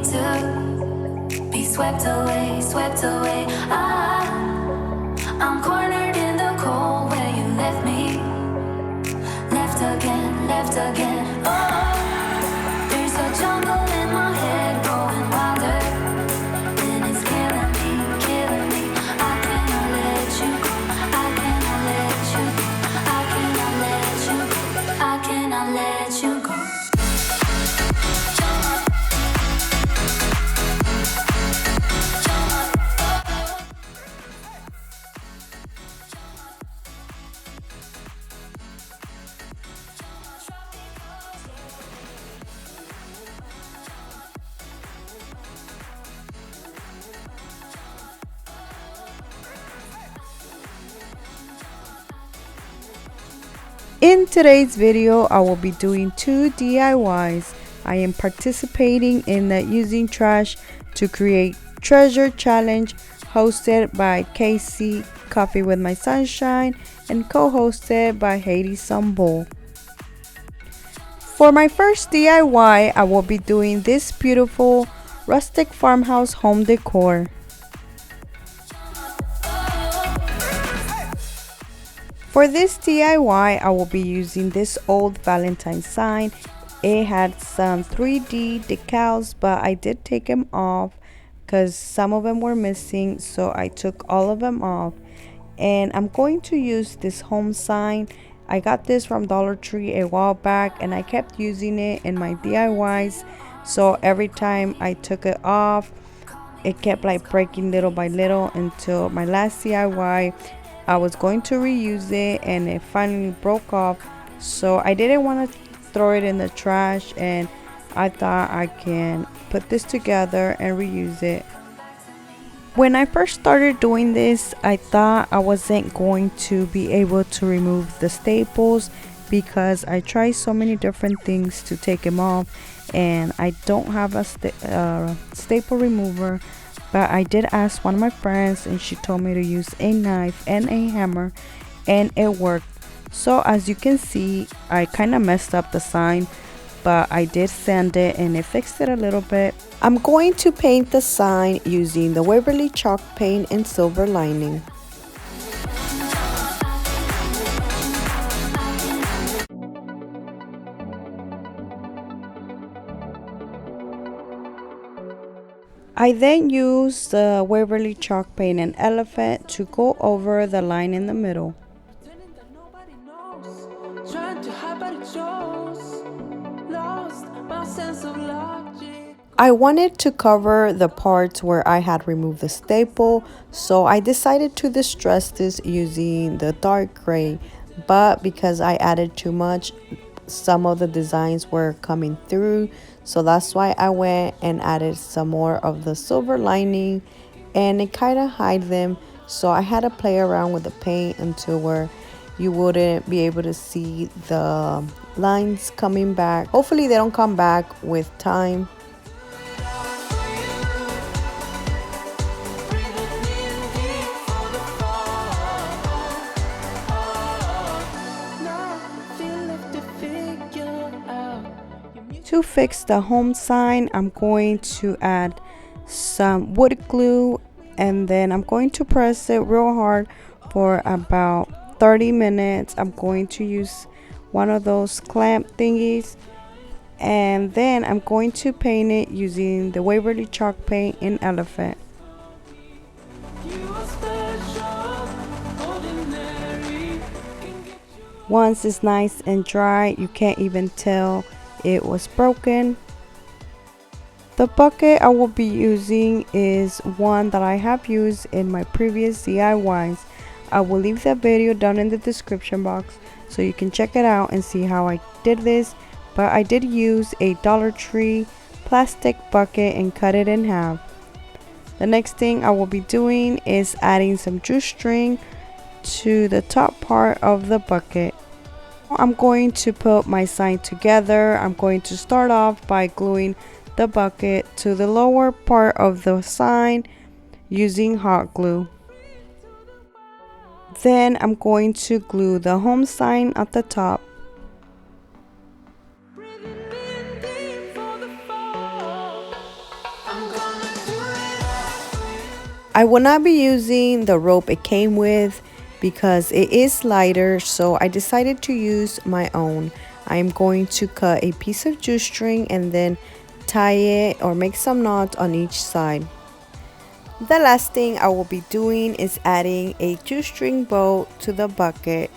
to be swept away, swept away. I'm cornered in the cold where you left me. Left again, left again. Oh, there's a jungle in my head growing wilder, and it's killing me, killing me. I cannot let you go. I cannot let you go. I cannot let you go. I cannot let you go. In today's video, I will be doing 2 DIYs. I am participating in the Using Trash to Create Treasure Challenge hosted by Casey Coffee with My Sunshine and co-hosted by Haiti Sambol. For my first DIY, I will be doing this beautiful Rustic Farmhouse home decor. For this DIY, I will be using this old Valentine sign. It had some 3D decals, but I did take them off because some of them were missing, so I took all of them off. And I'm going to use this home sign. I got this from Dollar Tree a while back, and I kept using it in my DIYs. So every time I took it off, it kept like breaking little by little until my last DIY. I was going to reuse it and it finally broke off, so I didn't want to throw it in the trash, and I thought I can put this together and reuse it. When I first started doing this, I thought I wasn't going to be able to remove the staples because I tried so many different things to take them off, and I don't have a staple remover. But I did ask one of my friends, and she told me to use a knife and a hammer, and it worked. So as you can see, I kind of messed up the sign, but I did sand it and it fixed it a little bit. I'm going to paint the sign using the Waverly chalk paint in silver lining. I then used the Waverly chalk paint and elephant to go over the line in the middle. I wanted to cover the parts where I had removed the staple, so I decided to distress this using the dark gray, but because I added too much, some of the designs were coming through, so that's why I went and added some more of the silver lining, and it kind of hide them. So I had to play around with the paint until where you wouldn't be able to see the lines coming back. Hopefully they don't come back with time. To fix the home sign, I'm going to add some wood glue, and then I'm going to press it real hard for about 30 minutes. I'm going to use one of those clamp thingies, and then I'm going to paint it using the Waverly chalk paint in elephant. Once it's nice and dry, you can't even tell it was broken. The bucket I will be using is one that I have used in my previous DIYs. I will leave that video down in the description box so you can check it out and see how I did this, but I did use a Dollar Tree plastic bucket and cut it in half. The next thing I will be doing is adding some juice string to the top part of the bucket. I'm going to put my sign together. I'm going to start off by gluing the bucket to the lower part of the sign using hot glue. Then I'm going to glue the home sign at the top. I will not be using the rope it came with because it is lighter, so I decided to use my own. I'm going to cut a piece of jute string and then tie it or make some knots on each side. The last thing I will be doing is adding a jute string bow to the bucket.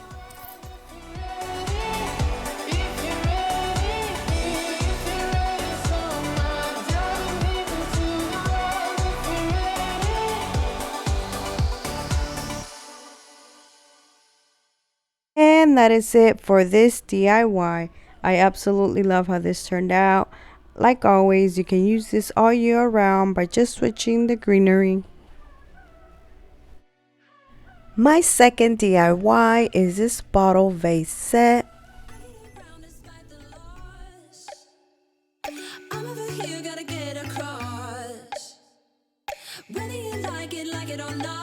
And that is it for this DIY. I absolutely love how this turned out. Like always, you can use this all year round by just switching the greenery. My second DIY is this bottle vase set. I'm over here, gotta get across. Whether you like it or not.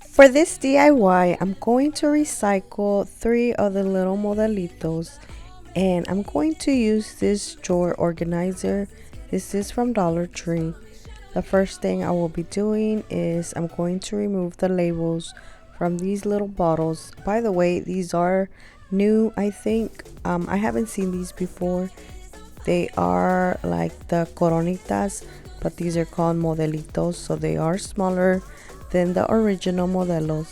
For this DIY, I'm going to recycle 3 of the little modelitos, and I'm going to use this drawer organizer. This is from Dollar Tree. The first thing I will be doing is I'm going to remove the labels from these little bottles. By the way, these are new, I think. I haven't seen these before. They are like the coronitas, but these are called modelitos, so they are smaller than the original modelos.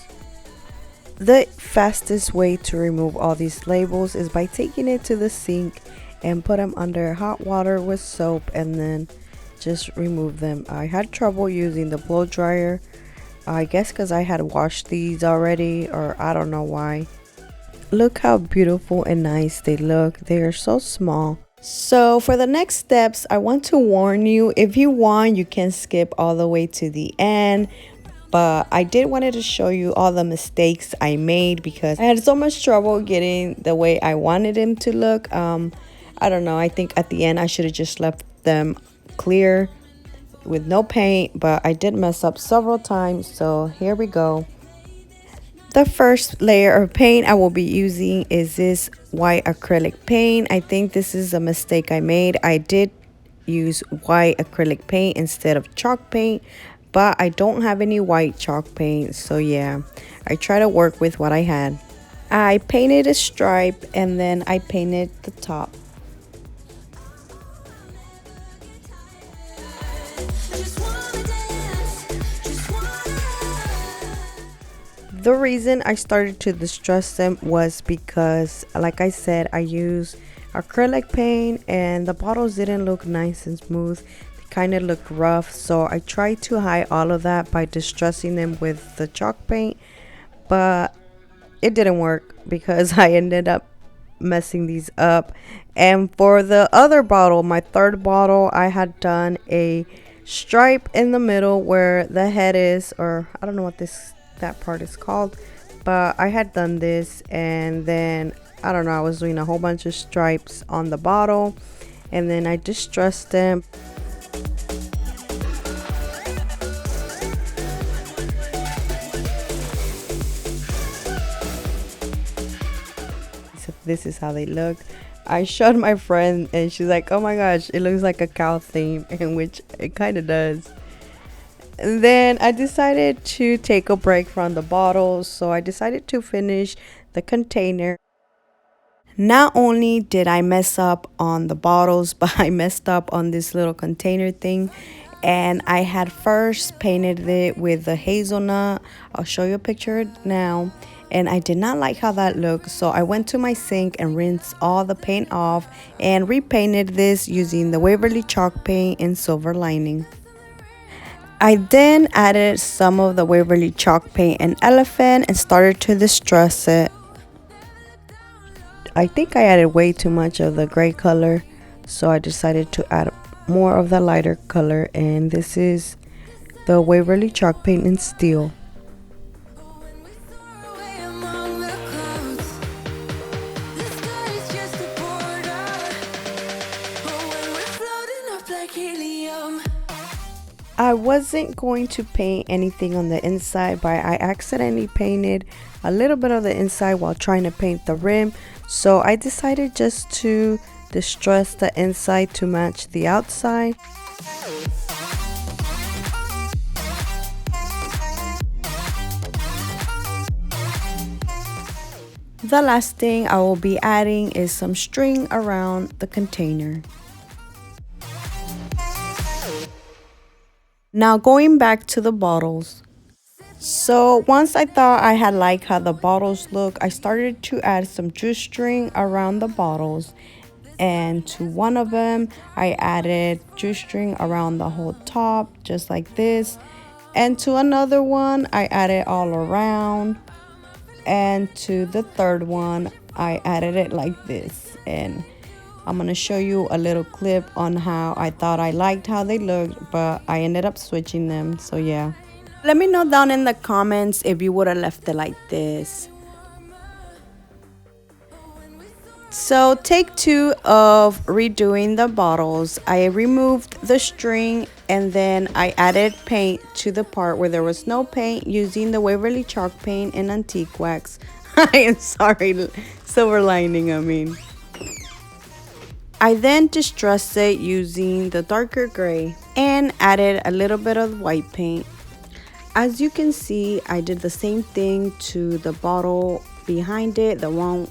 The fastest way to remove all these labels is by taking it to the sink and put them under hot water with soap and then just remove them. I had trouble using the blow dryer, I guess because I had washed these already, or I don't know why. Look how beautiful and nice they look. They are so small. So for the next steps, I want to warn you, if you want, you can skip all the way to the end. But I did wanted to show you all the mistakes I made because I had so much trouble getting the way I wanted them to look. I don't know. I think at the end I should have just left them clear with no paint, but I did mess up several times. So here we go. The first layer of paint I will be using is this white acrylic paint. I think this is a mistake I made. I did use white acrylic paint instead of chalk paint, but I don't have any white chalk paint, so yeah, I try to work with what I had. I painted a stripe and then I painted the top. The reason I started to distress them was because, like I said, I used acrylic paint and the bottles didn't look nice and smooth. Kind of looked rough, so I tried to hide all of that by distressing them with the chalk paint, but it didn't work because I ended up messing these up. And for the other bottle, my third bottle, I had done a stripe in the middle where the head is, or I don't know what that part is called, but I had done this, and then I don't know, I was doing a whole bunch of stripes on the bottle, and then I distressed them. This is how they look. I showed my friend and she's like, oh my gosh, it looks like a cow theme, in which it kind of does. And then I decided to take a break from the bottles, so I decided to finish the container. Not only did I mess up on the bottles, but I messed up on this little container thing. And I had first painted it with the hazelnut. I'll show you a picture now. And I did not like how that looked, so I went to my sink and rinsed all the paint off and repainted this using the Waverly chalk paint and silver lining. I then added some of the Waverly chalk paint and elephant and started to distress it. I think I added way too much of the gray color, so I decided to add more of the lighter color, and this is the Waverly chalk paint in steel. I wasn't going to paint anything on the inside, but I accidentally painted a little bit of the inside while trying to paint the rim, so I decided just to distress the inside to match the outside. The last thing I will be adding is some string around the container. Now going back to the bottles. So once I thought I had liked how the bottles look, I started to add some juice string around the bottles. And to one of them, I added juice string around the whole top, just like this. And to another one, I added all around. And to the third one, I added it like this. And I'm gonna show you a little clip on how I thought I liked how they looked, but I ended up switching them, so yeah. Let me know down in the comments if you would have left it like this. So take 2 of redoing the bottles. I removed the string and then I added paint to the part where there was no paint using the Waverly chalk paint and antique wax. I am sorry, silver lining, I mean. I then distressed it using the darker gray and added a little bit of white paint. As you can see, I did the same thing to the bottle behind it, the one,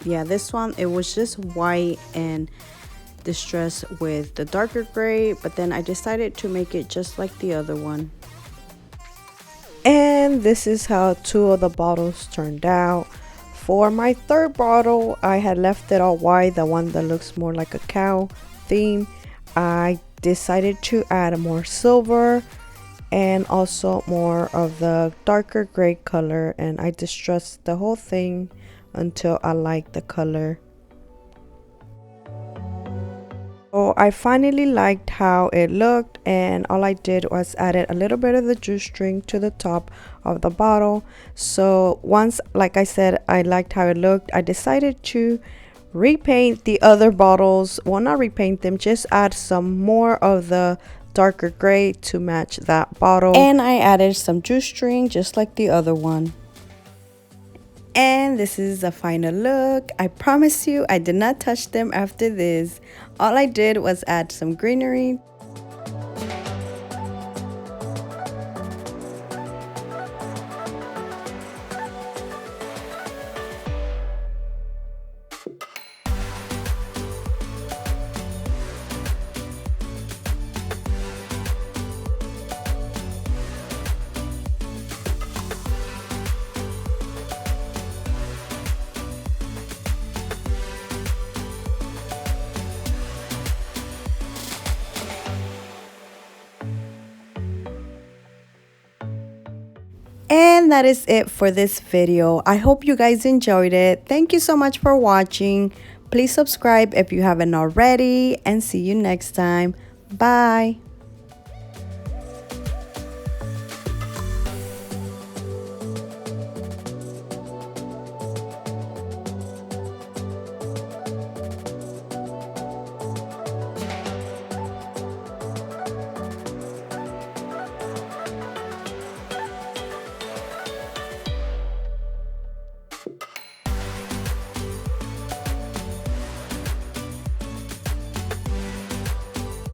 yeah, this one, it was just white and distressed with the darker gray, but then I decided to make it just like the other one. And this is how 2 of the bottles turned out. For my third bottle, I had left it all white, the one that looks more like a cow theme. I decided to add more silver and also more of the darker gray color, and I distressed the whole thing until I liked the color. So I finally liked how it looked, and all I did was added a little bit of the juice string to the top of the bottle. So once, like I said, I liked how it looked, I decided to repaint the other bottles. Well, not repaint them, just add some more of the darker gray to match that bottle, and I added some juice string just like the other one. And this is the final look. I promise you I did not touch them after this. All I did was add some greenery. And that is it for this video. I hope you guys enjoyed it. Thank you so much for watching. Please subscribe if you haven't already, and see you next time. Bye.